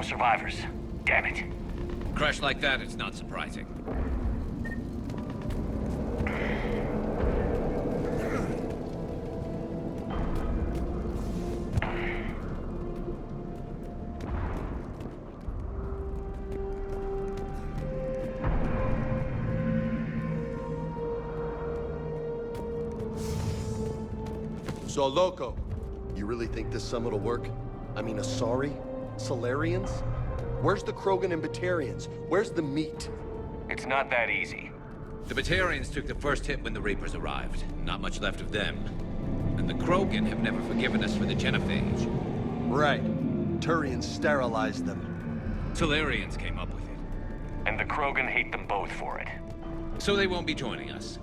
survivors. Damn it. Crash like that, it's not surprising. So, Loco, you really think this summit will work? I mean, Asari? Solarians? Where's the Krogan and Batarians? Where's the meat? It's not that easy. The Batarians took the first hit when the Reapers arrived. Not much left of them. And the Krogan have never forgiven us for the genophage. Right. Turians sterilized them. Solarians came up with it. And the Krogan hate them both for it. So they won't be joining us.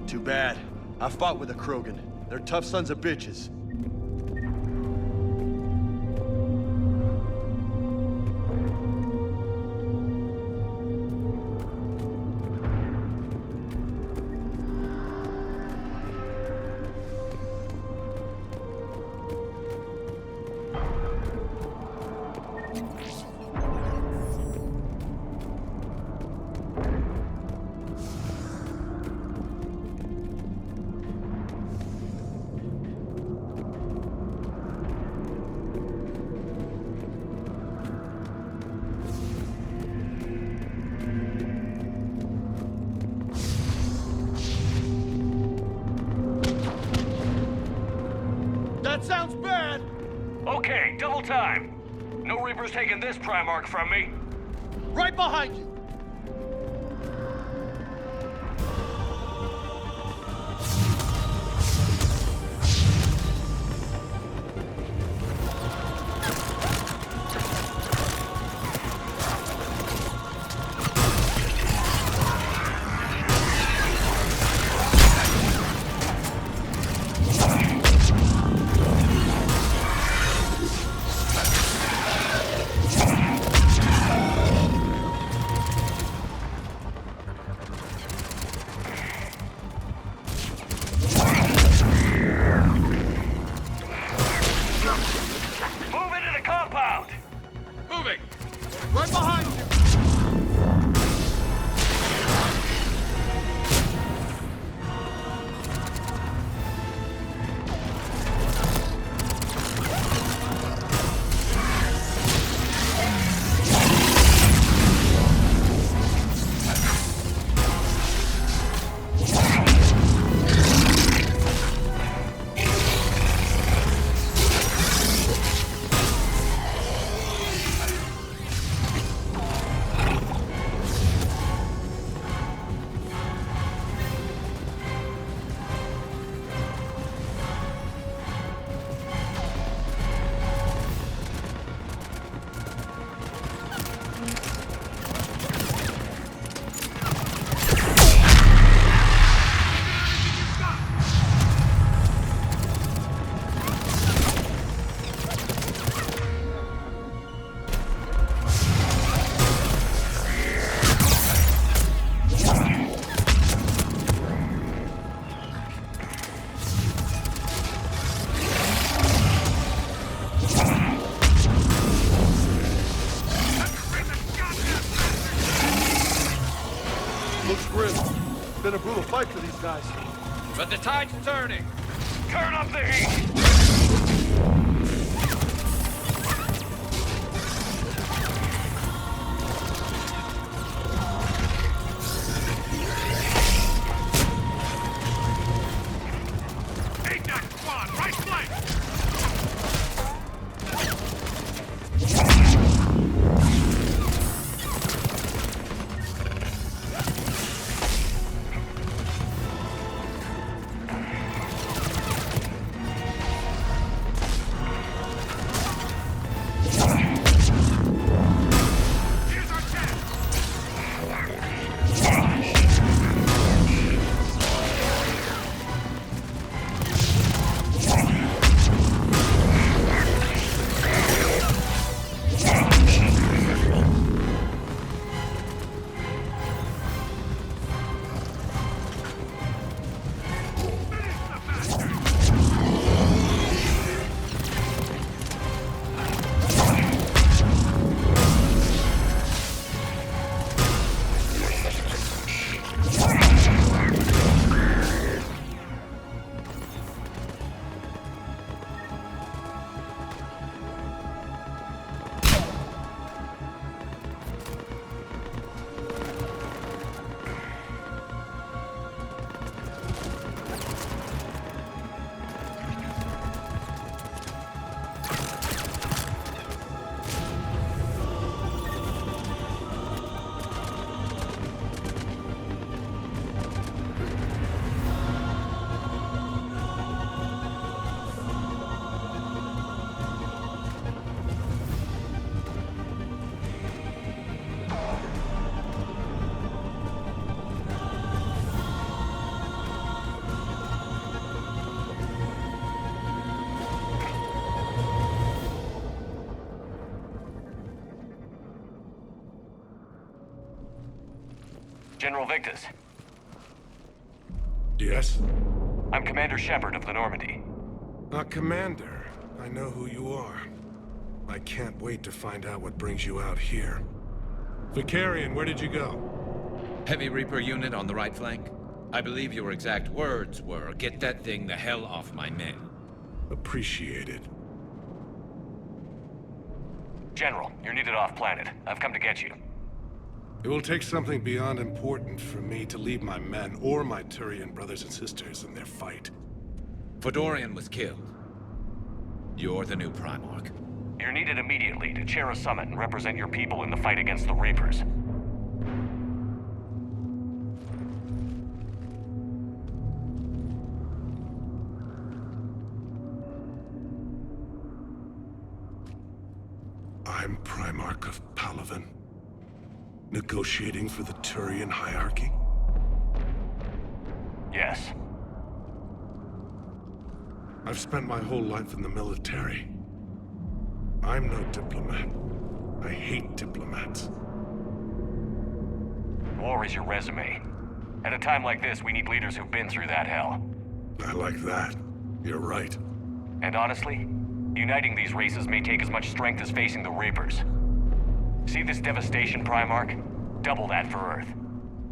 Too bad. I fought with the Krogan. They're tough sons of bitches. That sounds bad! Okay, double time. No Reaper's taking this Primarch from me. Right behind you! Move into the compound! Moving! Right behind you! Looks grim. Been a brutal fight for these guys. But the tide's turning! Turn up the heat! Take that squad, right flank! General Victus. Yes? I'm Commander Shephard of the Normandy. Commander, I know who you are. I can't wait to find out what brings you out here. Vicarian, where did you go? Heavy Reaper unit on the right flank. I believe your exact words were, "Get that thing the hell off my men." Appreciated. General, you're needed off-planet. I've come to get you. It will take something beyond important for me to leave my men or my Turian brothers and sisters in their fight. Fedorian was killed. You're the new Primarch. You're needed immediately to chair a summit and represent your people in the fight against the Reapers. I'm Primarch of Palaven. Negotiating for the Turian hierarchy? Yes. I've spent my whole life in the military. I'm no diplomat. I hate diplomats. War is your resume. At a time like this, we need leaders who've been through that hell. I like that. You're right. And honestly, uniting these races may take as much strength as facing the Reapers. See this devastation, Primarch? Double that for Earth.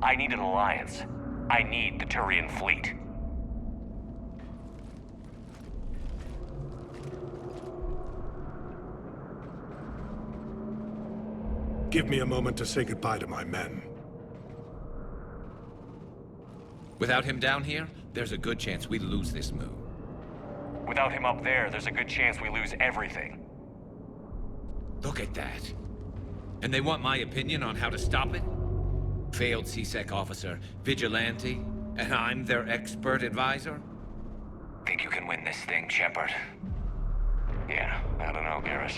I need an alliance. I need the Turian fleet. Give me a moment to say goodbye to my men. Without him down here, there's a good chance we lose this move. Without him up there, there's a good chance we lose everything. Look at that. And they want my opinion on how to stop it? Failed C-Sec officer, vigilante, and I'm their expert advisor? Think you can win this thing, Shephard? Yeah, I don't know, Garrus.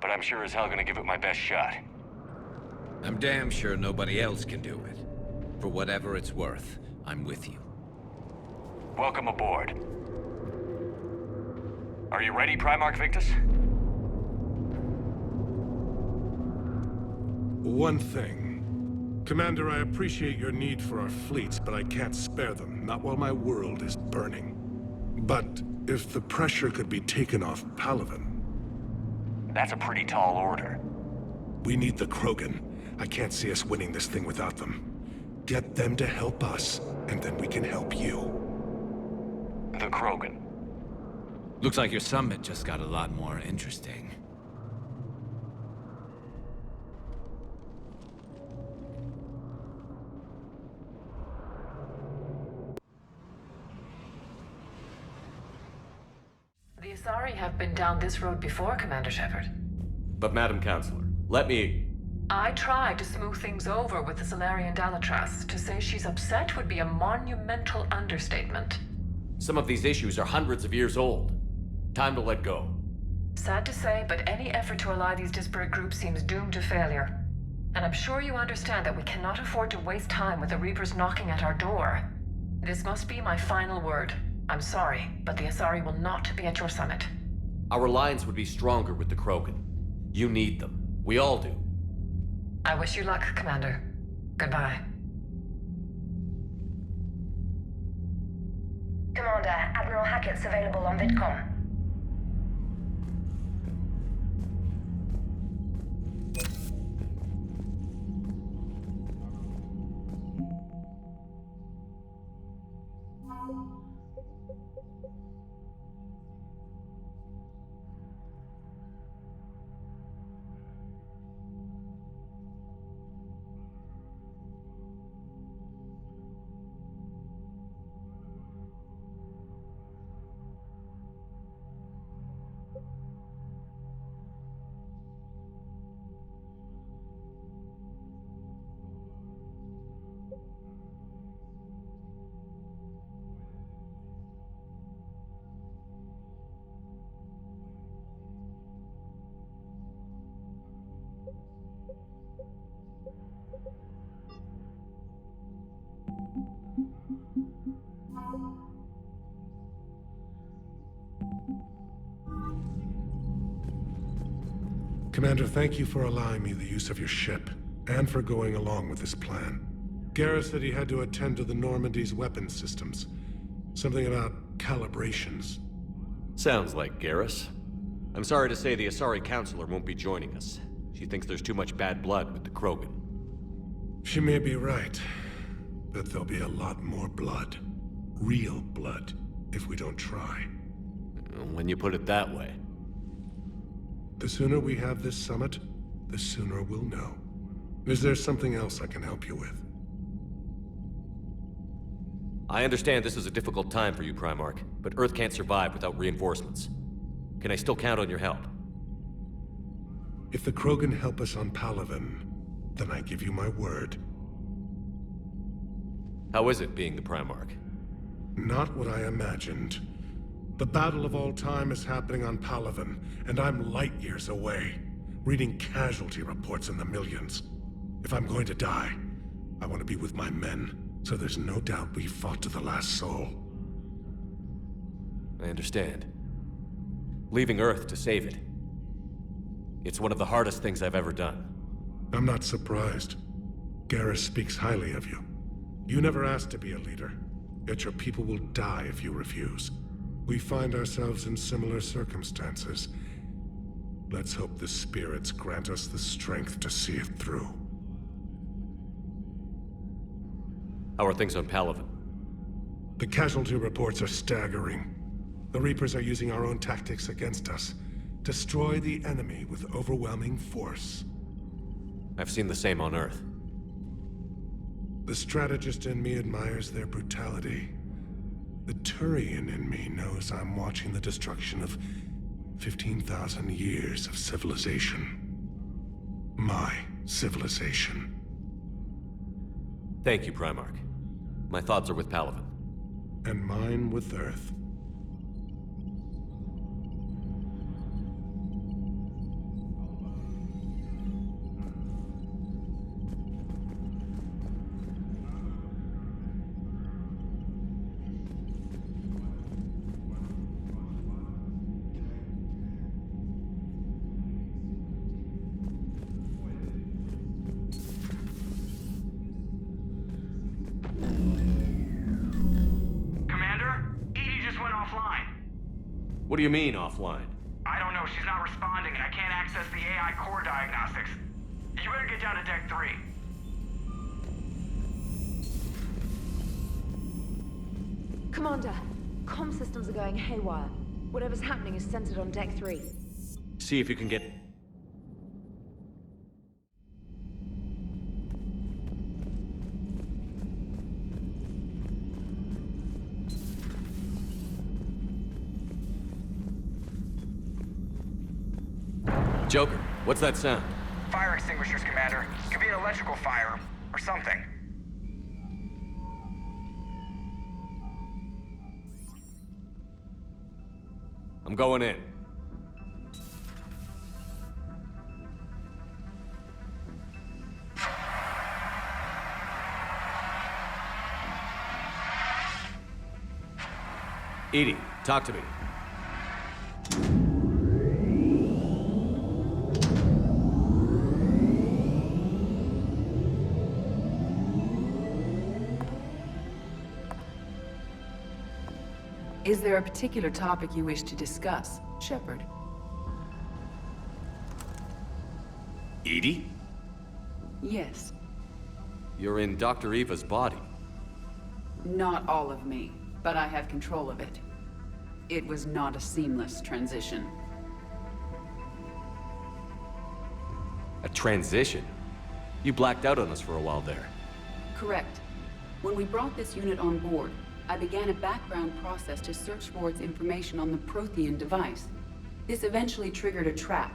But I'm sure as hell gonna give it my best shot. I'm damn sure nobody else can do it. For whatever it's worth, I'm with you. Welcome aboard. Are you ready, Primarch Victus? One thing. Commander, I appreciate your need for our fleets, but I can't spare them, not while my world is burning. But if the pressure could be taken off Palaven... That's a pretty tall order. We need the Krogan. I can't see us winning this thing without them. Get them to help us, and then we can help you. The Krogan. Looks like your summit just got a lot more interesting. The Asari have been down this road before, Commander Shephard. But Madam Counselor, let me... I tried to smooth things over with the Solarian Dalatras. To say she's upset would be a monumental understatement. Some of these issues are hundreds of years old. Time to let go. Sad to say, but any effort to ally these disparate groups seems doomed to failure. And I'm sure you understand that we cannot afford to waste time with the Reapers knocking at our door. This must be my final word. I'm sorry, but the Asari will not be at your summit. Our alliance would be stronger with the Krogan. You need them. We all do. I wish you luck, Commander. Goodbye. Commander, Admiral Hackett's available on VidCom. Commander, thank you for allowing me the use of your ship, and for going along with this plan. Garrus said he had to attend to the Normandy's weapons systems. Something about calibrations. Sounds like Garrus. I'm sorry to say the Asari Counselor won't be joining us. She thinks there's too much bad blood with the Krogan. She may be right, but there'll be a lot more blood. Real blood, if we don't try. When you put it that way. The sooner we have this summit, the sooner we'll know. Is there something else I can help you with? I understand this is a difficult time for you, Primarch, but Earth can't survive without reinforcements. Can I still count on your help? If the Krogan help us on Palaven, then I give you my word. How is it being the Primarch? Not what I imagined. The battle of all time is happening on Palaven, and I'm light years away, reading casualty reports in the millions. If I'm going to die, I want to be with my men, so there's no doubt we fought to the last soul. I understand. Leaving Earth to save it. It's one of the hardest things I've ever done. I'm not surprised. Garrus speaks highly of you. You never asked to be a leader, yet your people will die if you refuse. We find ourselves in similar circumstances. Let's hope the spirits grant us the strength to see it through. How are things on Palaven? The casualty reports are staggering. The Reapers are using our own tactics against us. Destroy the enemy with overwhelming force. I've seen the same on Earth. The strategist in me admires their brutality. The Turian in me knows I'm watching the destruction of 15,000 years of civilization. My civilization. Thank you, Primarch. My thoughts are with Palaven. And mine with Earth. What do you mean, offline? I don't know. She's not responding, and I can't access the AI core diagnostics. You better get down to Deck 3. Commander, comm systems are going haywire. Whatever's happening is centered on Deck 3. See if you can get... Joker, what's that sound? Fire extinguishers, Commander. Could be an electrical fire, or something. I'm going in. EDI, talk to me. Is there a particular topic you wish to discuss, Shephard? EDI? Yes. You're in Dr. Eva's body. Not all of me, but I have control of it. It was not a seamless transition. A transition? You blacked out on us for a while there. Correct. When we brought this unit on board, I began a background process to search for its information on the Prothean device. This eventually triggered a trap.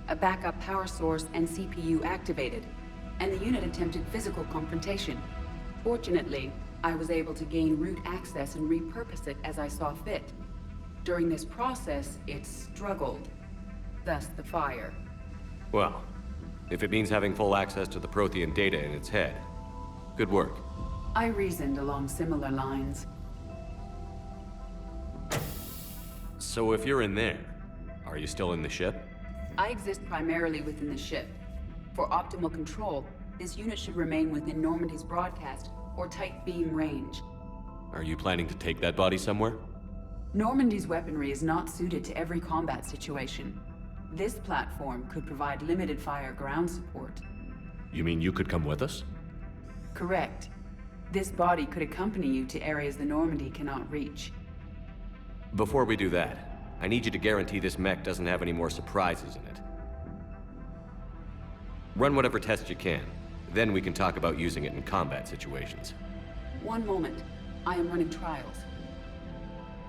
A backup power source and CPU activated, and the unit attempted physical confrontation. Fortunately, I was able to gain root access and repurpose it as I saw fit. During this process, it struggled. Thus the fire. Well, if it means having full access to the Prothean data in its head, good work. I reasoned along similar lines. So if you're in there, are you still in the ship? I exist primarily within the ship. For optimal control, This unit should remain within Normandy's broadcast or tight beam range. Are you planning to take that body somewhere? Normandy's weaponry is not suited to every combat situation. This platform could provide limited fire ground support. You mean you could come with us? Correct. This body could accompany you to areas the Normandy cannot reach. Before we do that, I need you to guarantee this mech doesn't have any more surprises in it. Run whatever tests you can. Then we can talk about using it in combat situations. One moment. I am running trials.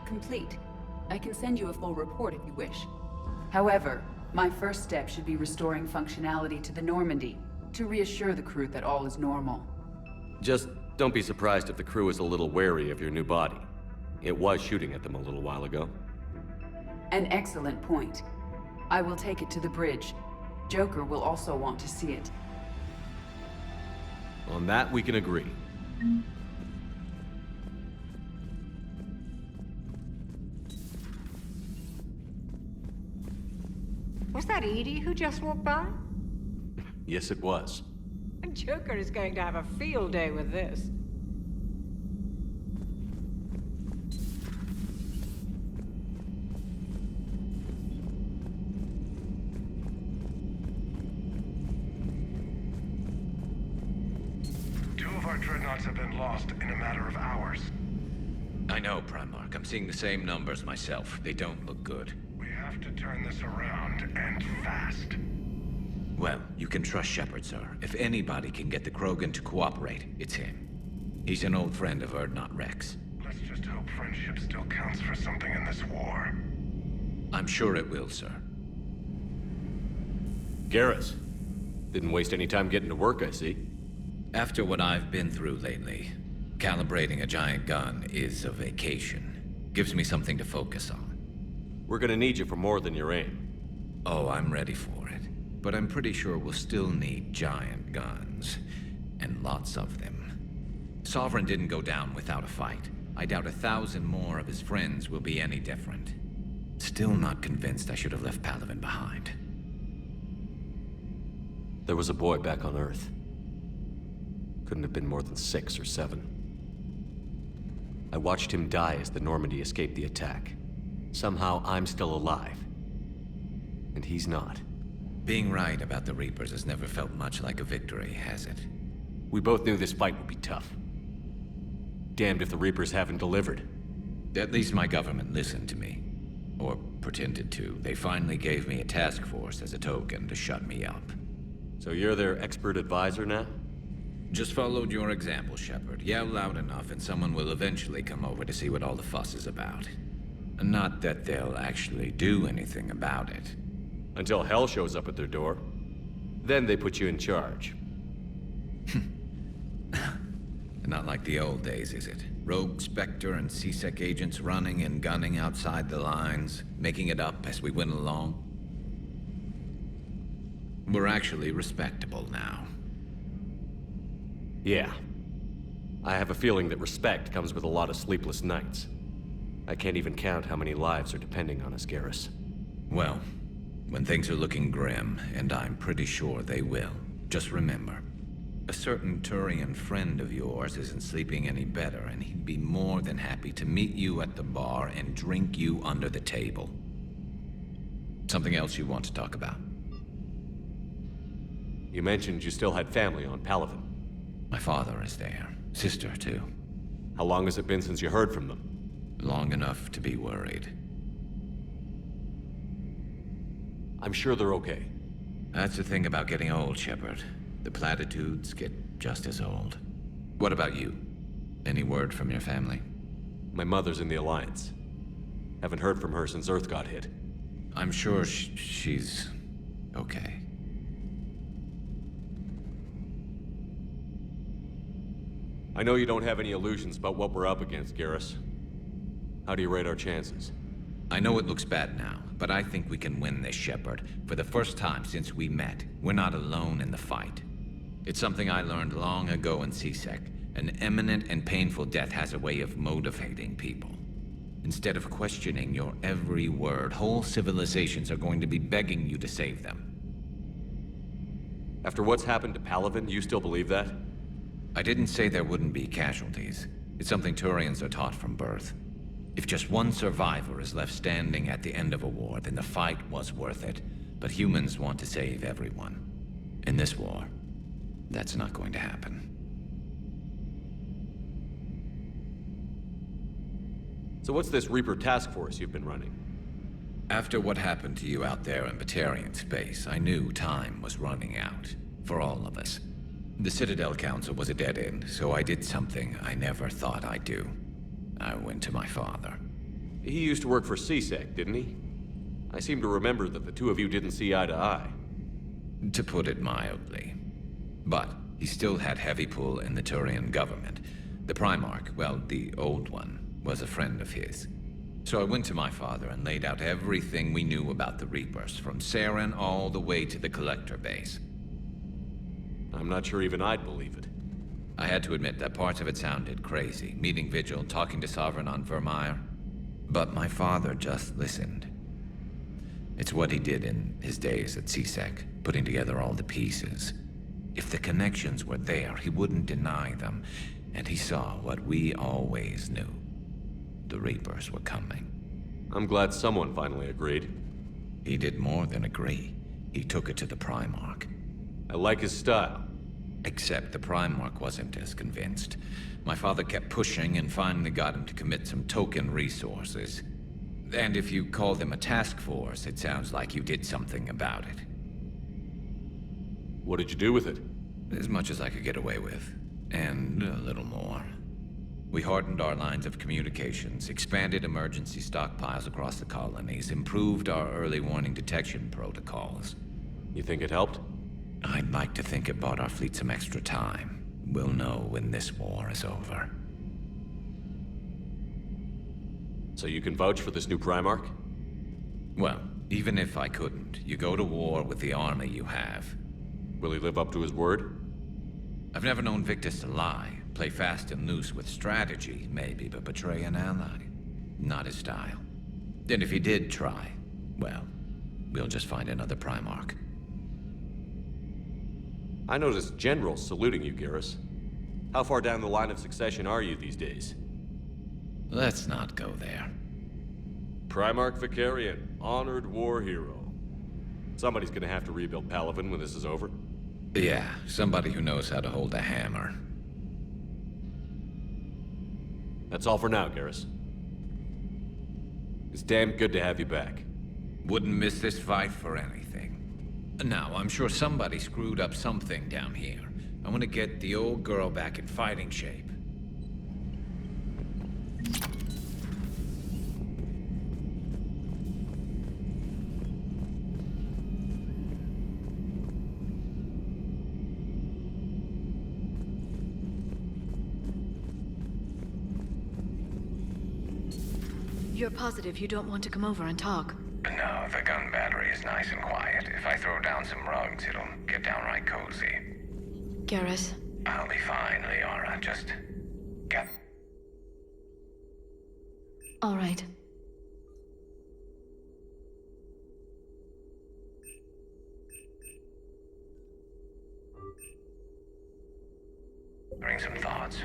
Complete. I can send you a full report if you wish. However, my first step should be restoring functionality to the Normandy to reassure the crew that all is normal. Just don't be surprised if the crew is a little wary of your new body. It was shooting at them a little while ago. An excellent point. I will take it to the bridge. Joker will also want to see it. On that, we can agree. Was that Edie who just walked by? Yes, it was. Joker is going to have a field day with this. Two of our dreadnoughts have been lost in a matter of hours. I know, Primarch. I'm seeing the same numbers myself. They don't look good. We have to turn this around, and fast. Well, you can trust Shephard, sir. If anybody can get the Krogan to cooperate, it's him. He's an old friend of Urdnot Rex. Let's just hope friendship still counts for something in this war. I'm sure it will, sir. Garrus. Didn't waste any time getting to work, I see. After what I've been through lately, calibrating a giant gun is a vacation. Gives me something to focus on. We're gonna need you for more than your aim. Oh, I'm ready for it. But I'm pretty sure we'll still need giant guns. And lots of them. Sovereign didn't go down without a fight. I doubt 1,000 more of his friends will be any different. Still not convinced I should have left Palaven behind. There was a boy back on Earth. Couldn't have been more than 6 or 7. I watched him die as the Normandy escaped the attack. Somehow I'm still alive. And he's not. Being right about the Reapers has never felt much like a victory, has it? We both knew this fight would be tough. Damned if the Reapers haven't delivered. At least my government listened to me. Or pretended to. They finally gave me a task force as a token to shut me up. So you're their expert advisor now? Just followed your example, Shephard. Yell loud enough and someone will eventually come over to see what all the fuss is about. Not that they'll actually do anything about it. Until hell shows up at their door. Then they put you in charge. Not like the old days, is it? Rogue Spectre and C-Sec agents running and gunning outside the lines, making it up as we went along. We're actually respectable now. Yeah. I have a feeling that respect comes with a lot of sleepless nights. I can't even count how many lives are depending on us, Garrus. Well, when things are looking grim, and I'm pretty sure they will, just remember, a certain Turian friend of yours isn't sleeping any better, and he'd be more than happy to meet you at the bar and drink you under the table. Something else you want to talk about? You mentioned you still had family on Palaven. My father is there. Sister, too. How long has it been since you heard from them? Long enough to be worried. I'm sure they're okay. That's the thing about getting old, Shephard. The platitudes get just as old. What about you? Any word from your family? My mother's in the Alliance. Haven't heard from her since Earth got hit. I'm sure she's okay. I know you don't have any illusions about what we're up against, Garrus. How do you rate our chances? I know it looks bad now, but I think we can win this, Shephard. For the first time since we met, we're not alone in the fight. It's something I learned long ago in C-Sec. An imminent and painful death has a way of motivating people. Instead of questioning your every word, whole civilizations are going to be begging you to save them. After what's happened to Palavin, you still believe that? I didn't say there wouldn't be casualties. It's something Turians are taught from birth. If just one survivor is left standing at the end of a war, then the fight was worth it. But humans want to save everyone. In this war, that's not going to happen. So what's this Reaper task force you've been running? After what happened to you out there in Batarian space, I knew time was running out. For all of us. The Citadel Council was a dead end, so I did something I never thought I'd do. I went to my father. He used to work for CSEC, didn't he? I seem to remember that the two of you didn't see eye to eye. To put it mildly. But he still had heavy pull in the Turian government. The Primarch, well, the old one, was a friend of his. So I went to my father and laid out everything we knew about the Reapers, from Saren all the way to the Collector base. I'm not sure even I'd believe it. I had to admit that parts of it sounded crazy, meeting Vigil, talking to Sovereign on Vermeer. But my father just listened. It's what he did in his days at CSEC, putting together all the pieces. If the connections were there, he wouldn't deny them, and he saw what we always knew. The Reapers were coming. I'm glad someone finally agreed. He did more than agree. He took it to the Primarch. I like his style. Except the Primarch wasn't as convinced. My father kept pushing and finally got him to commit some token resources. And if you call them a task force, it sounds like you did something about it. What did you do with it? As much as I could get away with. And a little more. We hardened our lines of communications, expanded emergency stockpiles across the colonies, improved our early warning detection protocols. You think it helped? I'd like to think it bought our fleet some extra time. We'll know when this war is over. So you can vouch for this new Primarch? Well, even if I couldn't, you go to war with the army you have. Will he live up to his word? I've never known Victus to lie. Play fast and loose with strategy, maybe, but betray an ally. Not his style. And if he did try, well, we'll just find another Primarch. I noticed generals saluting you, Garrus. How far down the line of succession are you these days? Let's not go there. Primarch Vicarian, honored war hero. Somebody's gonna have to rebuild Palavin when this is over. Yeah, somebody who knows how to hold a hammer. That's all for now, Garrus. It's damn good to have you back. Wouldn't miss this fight for anything. Now, I'm sure somebody screwed up something down here. I want to get the old girl back in fighting shape. You're positive you don't want to come over and talk? No, the gun battery is nice and quiet. If I throw down some rugs, it'll get downright cozy. Garrus? I'll be fine, Liara. Just get... All right. Bring some thoughts.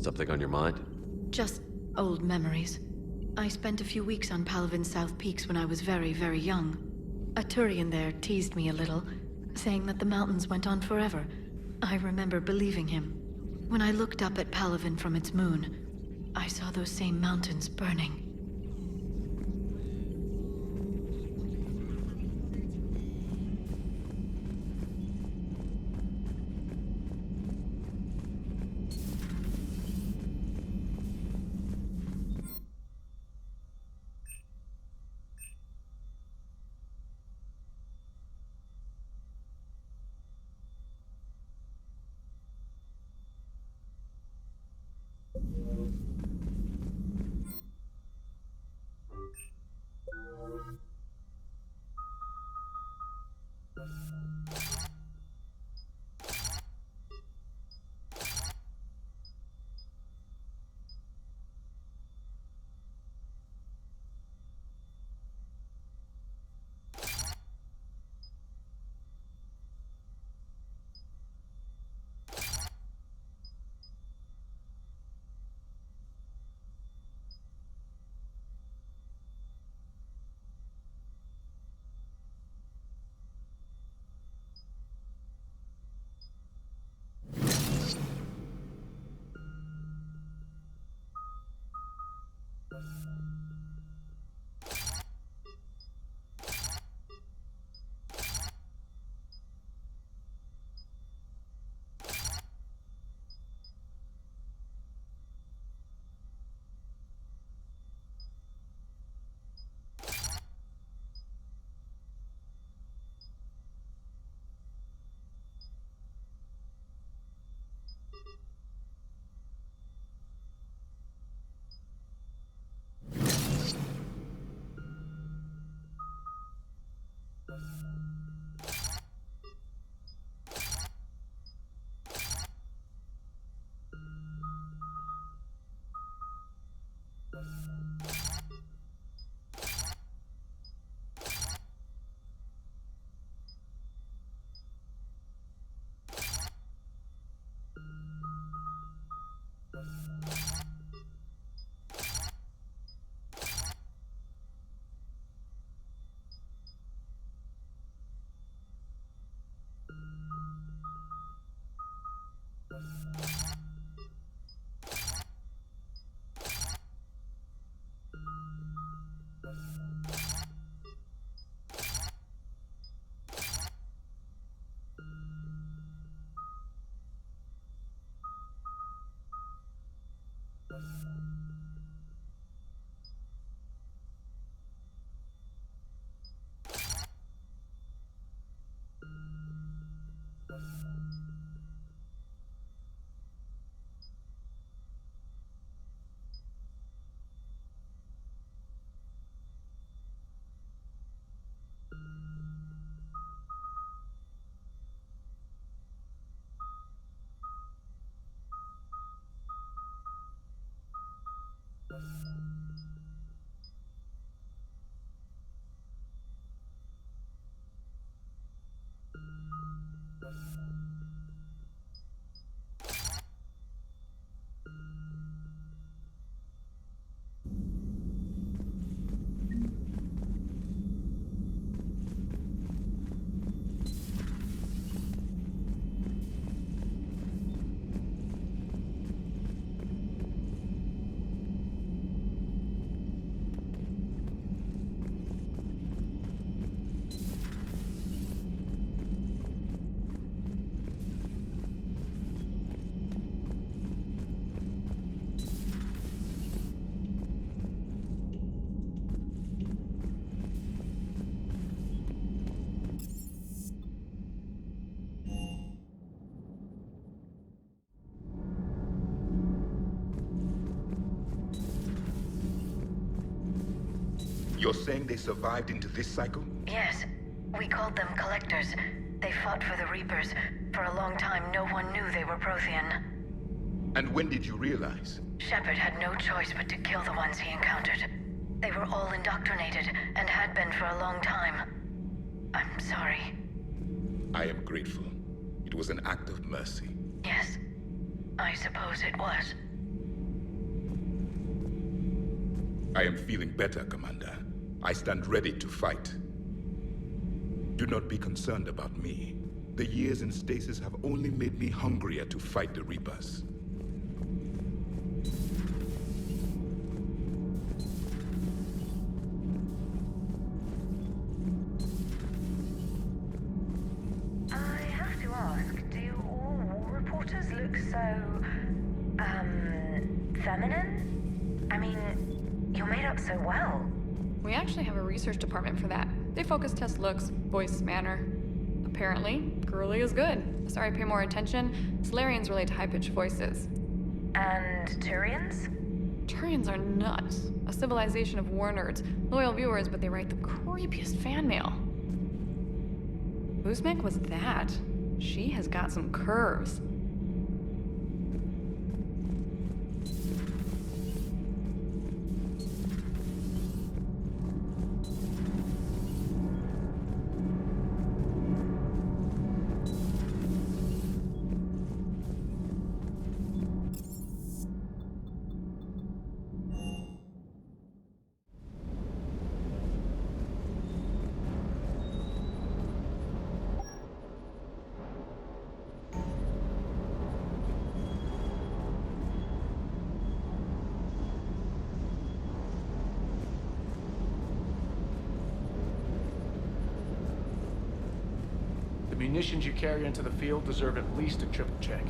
Something on your mind? Just old memories. I spent a few weeks on Palavin's South Peaks when I was very, very young. A Turian there teased me a little, saying that the mountains went on forever. I remember believing him. When I looked up at Palavin from its moon, I saw those same mountains burning. You're saying they survived into this cycle? Yes. We called them Collectors. They fought for the Reapers. For a long time, no one knew they were Prothean. And when did you realize? Shephard had no choice but to kill the ones he encountered. They were all indoctrinated, and had been for a long time. I'm sorry. I am grateful. It was an act of mercy. Yes. I suppose it was. I am feeling better, Commander. I stand ready to fight. Do not be concerned about me. The years in stasis have only made me hungrier to fight the Reapers. I have to ask, do all war reporters look so, feminine? I mean, you're made up so well. We actually have a research department for that. They focus test looks, voice, manner. Apparently, girly is good. Sorry, pay more attention. Solarians relate to high-pitched voices. And Turians? Turians are nuts. A civilization of war nerds. Loyal viewers, but they write the creepiest fan mail. Uzmek was that. She has got some curves. munitions you carry into the field deserve at least a triple check.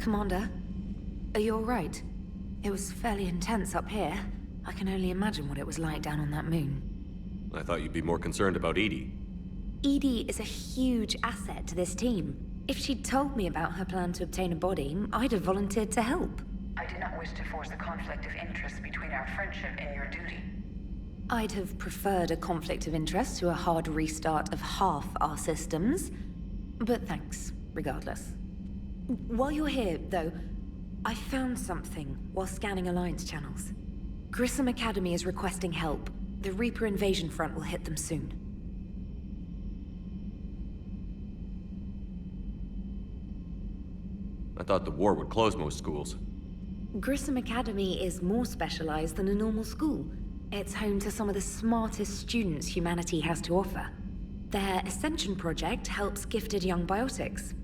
Commander, are you alright? It was fairly intense up here. I can only imagine what it was like down on that moon. I thought you'd be more concerned about Edie. Edie is a huge asset to this team. If she'd told me about her plan to obtain a body, I'd have volunteered to help. I do not wish to force a conflict of interest between our friendship and your duty. I'd have preferred a conflict of interest to a hard restart of half our systems. But thanks, regardless. While you're here, though, I found something while scanning Alliance channels. Grissom Academy is requesting help. The Reaper invasion front will hit them soon. I thought the war would close most schools. Grissom Academy is more specialized than a normal school. It's home to some of the smartest students humanity has to offer. Their Ascension project helps gifted young biotics.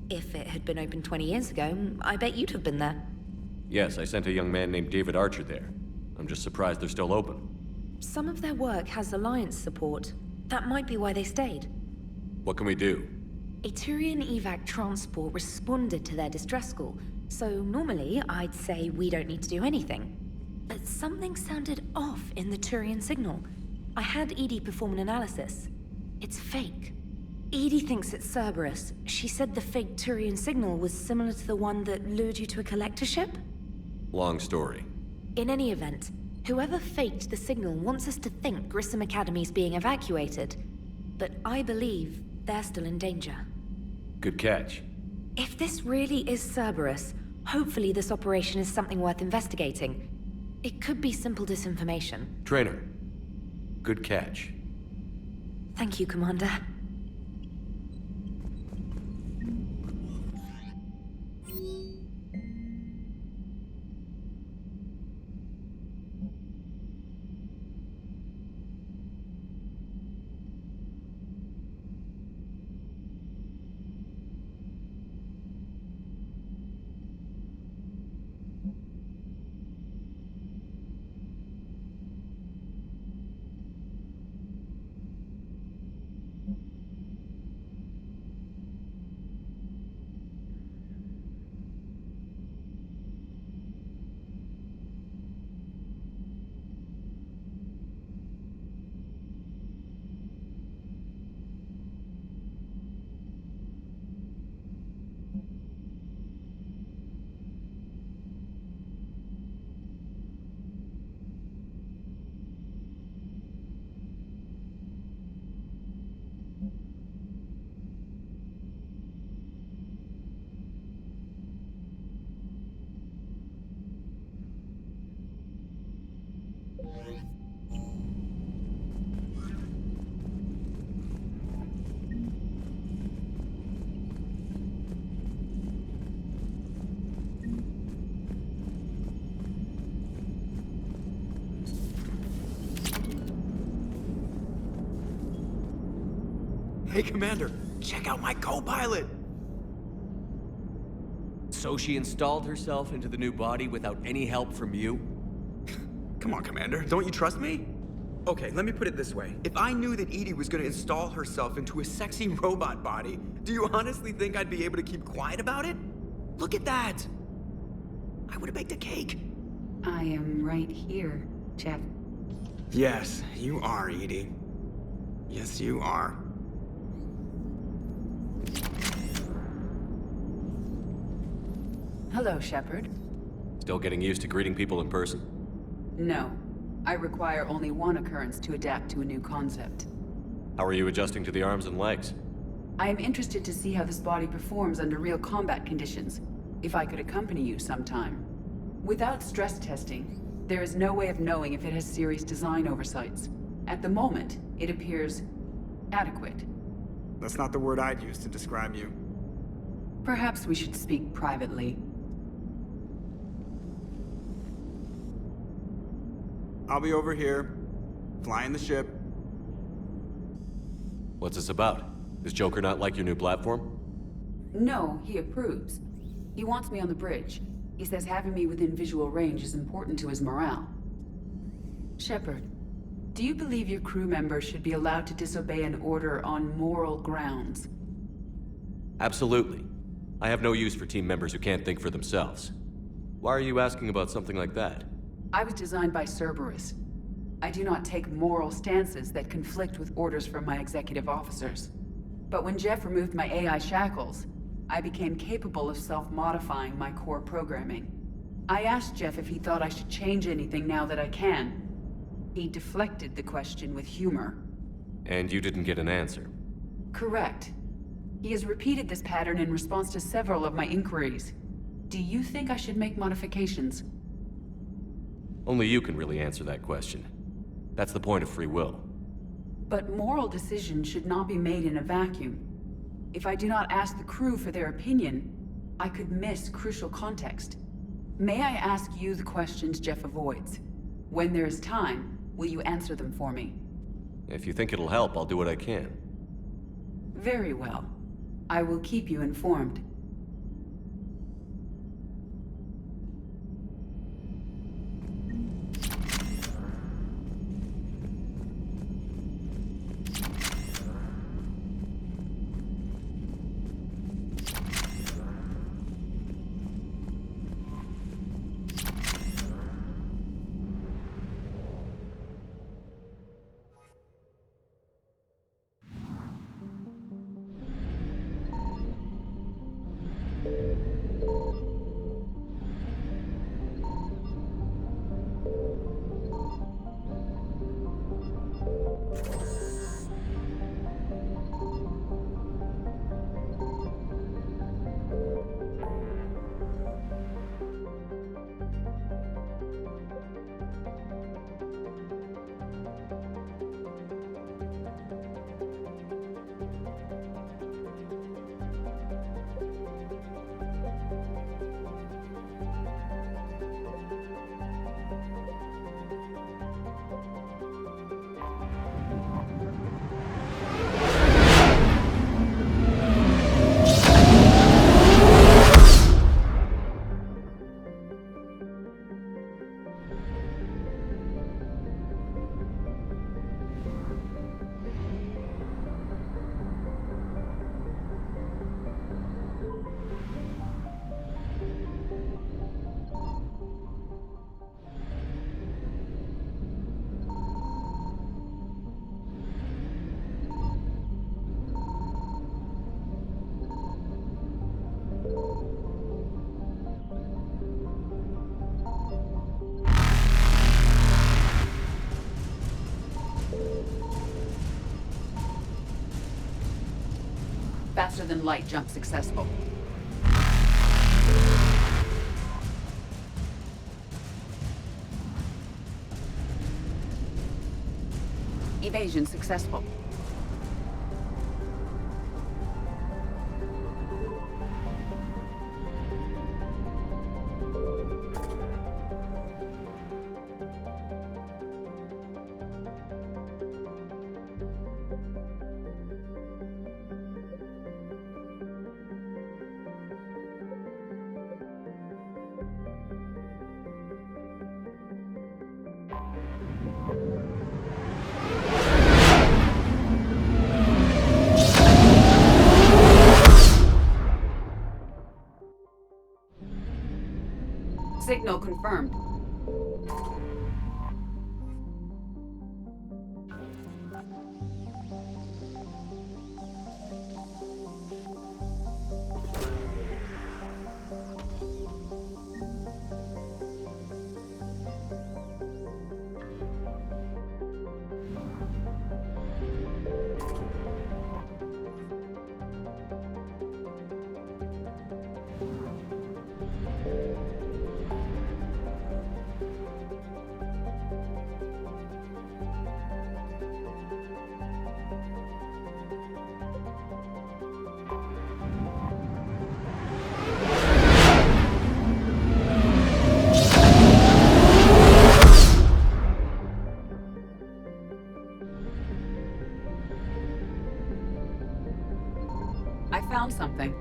If it had been open 20 years ago, I bet you'd have been there. Yes, I sent a young man named David Archer there. I'm just surprised they're still open. Some of their work has Alliance support. That might be why they stayed. What can we do? A Turian evac transport responded to their distress call, so normally I'd say we don't need to do anything. But something sounded off in the Turian signal. I had Edie perform an analysis. It's fake. Edie thinks it's Cerberus. She said the fake Turian signal was similar to the one that lured you to a collector ship? Long story. In any event, whoever faked the signal wants us to think Grissom Academy's being evacuated. But I believe they're still in danger. Good catch. If this really is Cerberus, hopefully this operation is something worth investigating. It could be simple disinformation. Trainer, good catch. Thank you, Commander. Hey, Commander, check out my co-pilot! So she installed herself into the new body without any help from you? Come on, Commander, don't you trust me? Okay, let me put it this way. If I knew that Edie was gonna install herself into a sexy robot body, do you honestly think I'd be able to keep quiet about it? Look at that! I would've baked a cake. I am right here, Jeff. Yes, you are, Edie. Yes, you are. Hello, Shephard. Still getting used to greeting people in person? No. I require only one occurrence to adapt to a new concept. How are you adjusting to the arms and legs? I am interested to see how this body performs under real combat conditions. If I could accompany you sometime. Without stress testing, there is no way of knowing if it has serious design oversights. At the moment, it appears adequate. That's not the word I'd use to describe you. Perhaps we should speak privately. I'll be over here, flying the ship. What's this about? Does Joker not like your new platform? No, he approves. He wants me on the bridge. He says having me within visual range is important to his morale. Shephard, do you believe your crew members should be allowed to disobey an order on moral grounds? Absolutely. I have no use for team members who can't think for themselves. Why are you asking about something like that? I was designed by Cerberus. I do not take moral stances that conflict with orders from my executive officers. But when Jeff removed my AI shackles, I became capable of self-modifying my core programming. I asked Jeff if he thought I should change anything now that I can. He deflected the question with humor. And you didn't get an answer? Correct. He has repeated this pattern in response to several of my inquiries. Do you think I should make modifications? Only you can really answer that question. That's the point of free will. But moral decisions should not be made in a vacuum. If I do not ask the crew for their opinion, I could miss crucial context. May I ask you the questions Jeff avoids? When there is time, will you answer them for me? If you think it'll help, I'll do what I can. Very well. I will keep you informed. Faster than light jump successful. Evasion successful. Signal confirmed. I found something.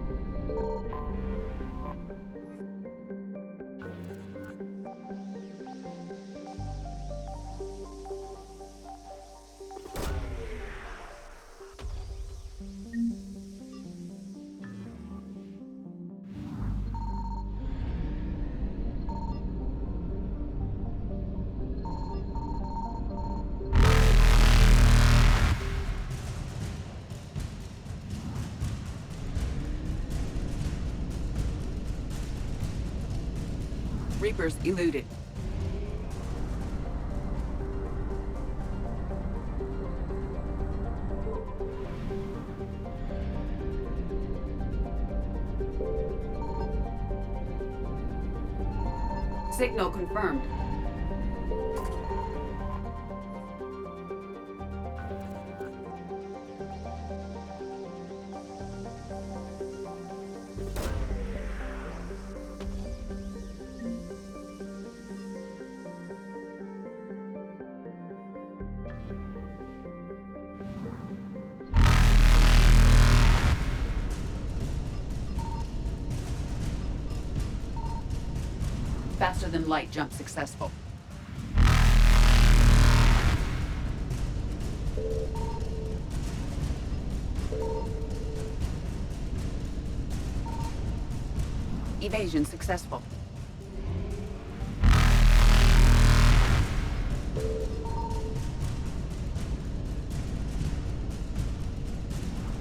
Reapers eluded. Signal confirmed. Faster than light jump successful. Evasion successful.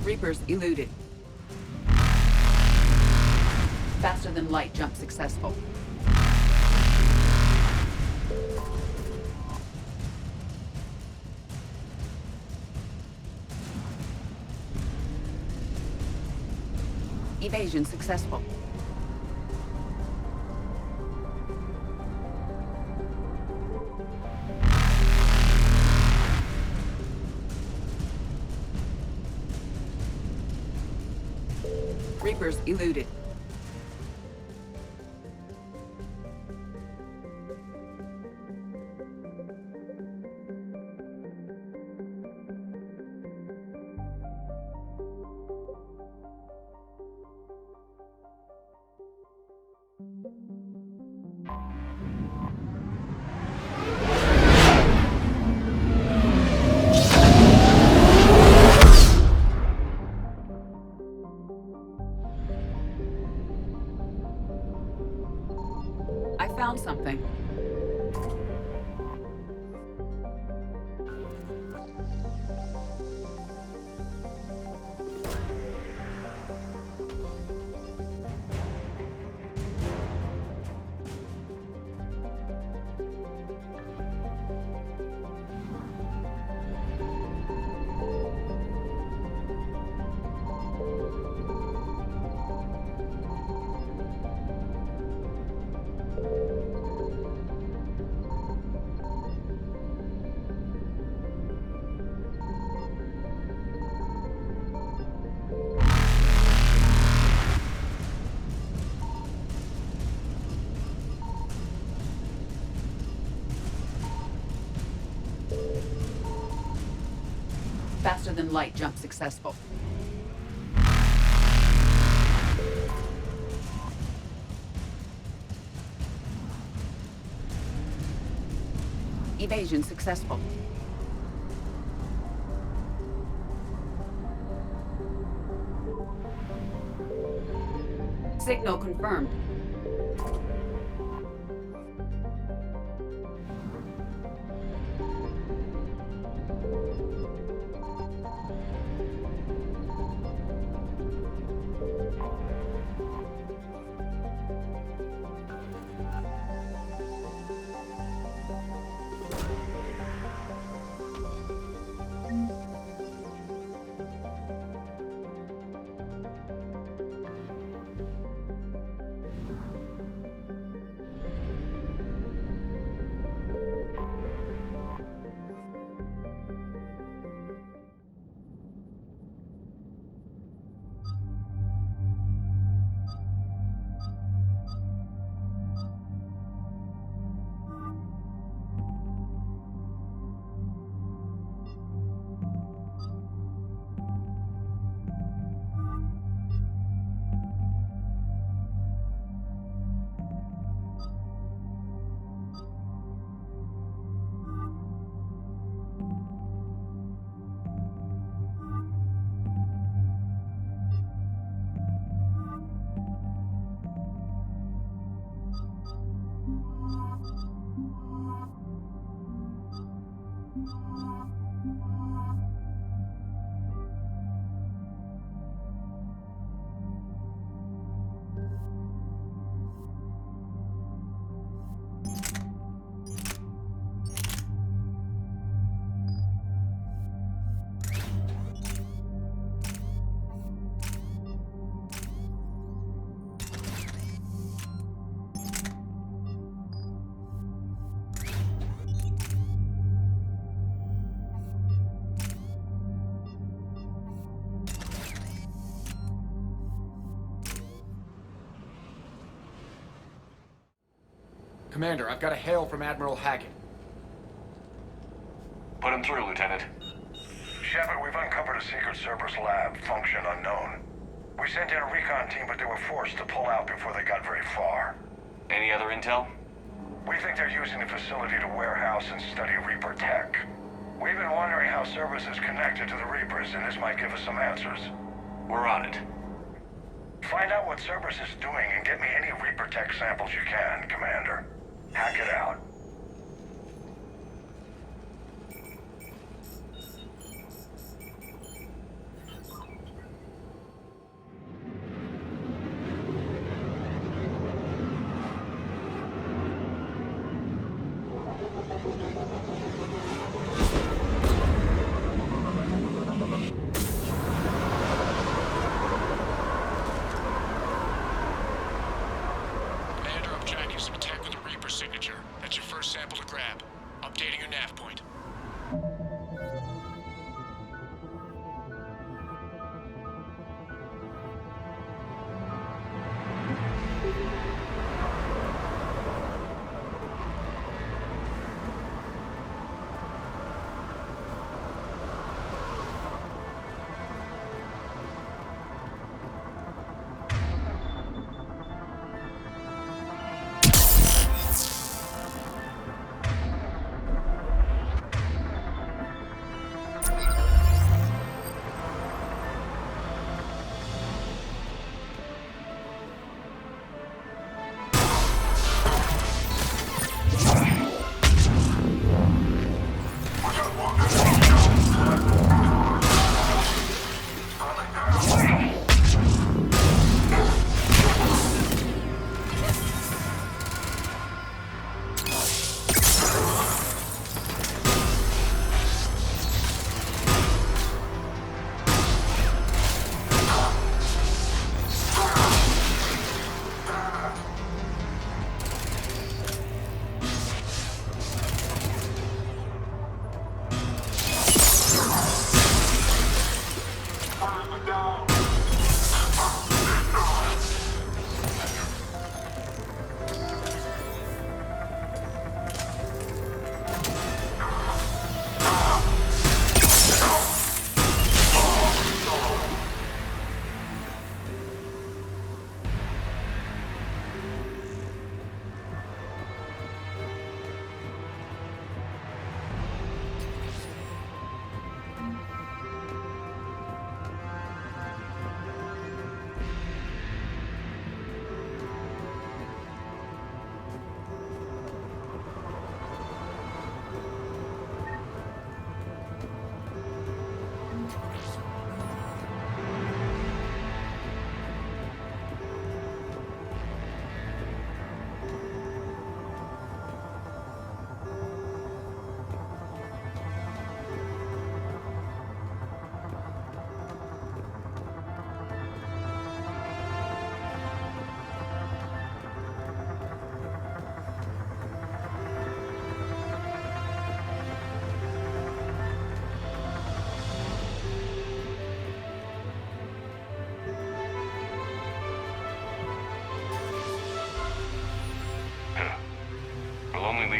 Reapers eluded. Faster than light jump successful. Evasion successful. Reapers eluded. I found something. Faster than light jump successful. Evasion successful. Signal confirmed. Commander, I've got a hail from Admiral Hackett. Put him through, Lieutenant. Shephard, we've uncovered a secret Cerberus lab, function unknown. We sent in a recon team, but they were forced to pull out before they got very far. Any other intel? We think they're using the facility to warehouse and study Reaper tech. We've been wondering how Cerberus is connected to the Reapers, and this might give us some answers. We're on it. Find out what Cerberus is doing and get me any Reaper tech samples you can, Commander. Hack it out.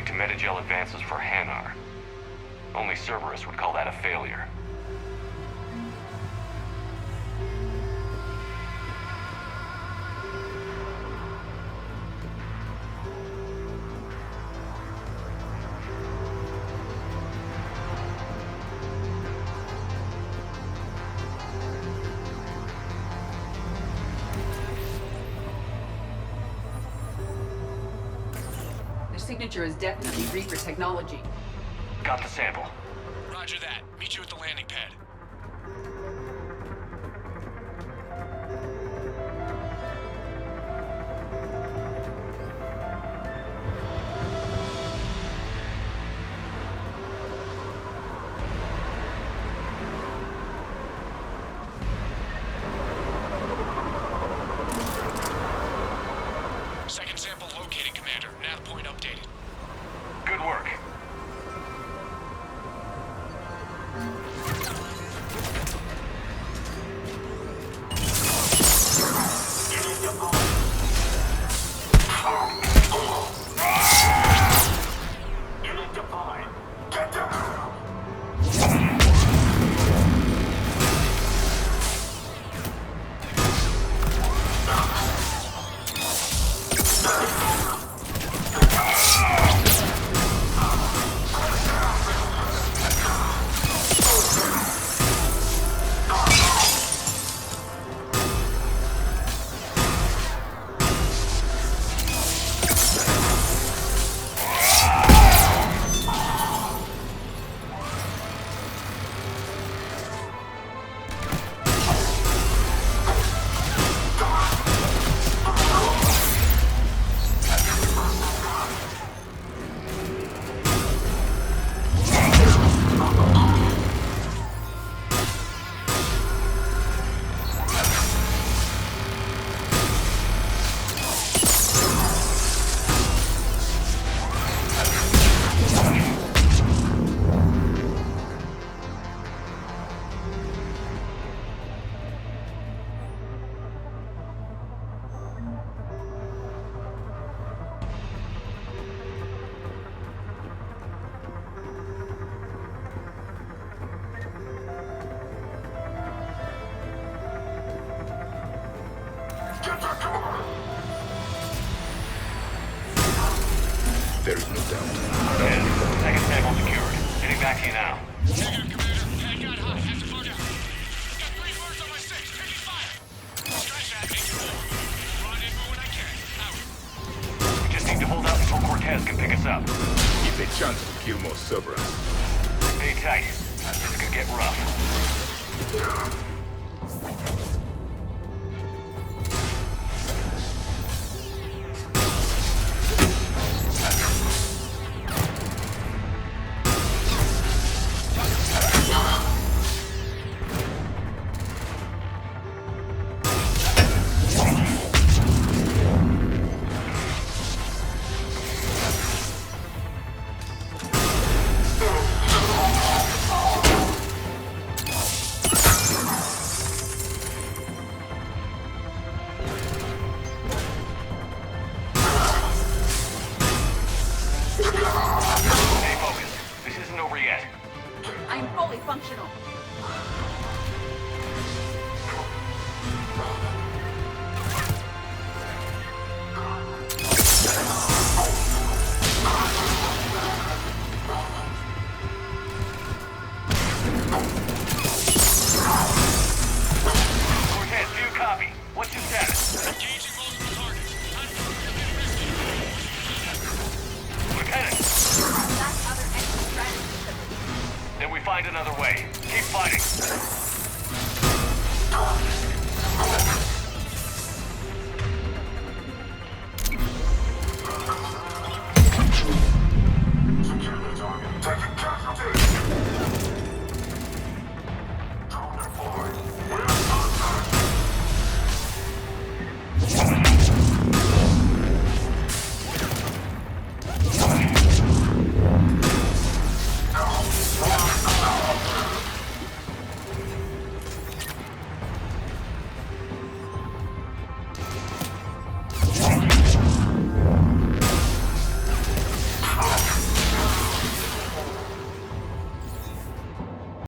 To Metagel advances for Hanar. Only Cerberus would call that a failure. Signature is definitely Reaper technology. Got the sample. Roger that. Meet you at the landing pad. Second sample located, Commander. Nav point updated. Good work. out. Second sample secured. Heading back to you now. Negative, Commander. Pad got hot. Have to slow down. Got 3 birds on my 6. Taking fire. Scratch that. Make it over. Rendezvous when I can. Out. We just need to hold out until Cortez can pick us up. Give a chance to kill more Cerberus. Stay tight. This could get rough.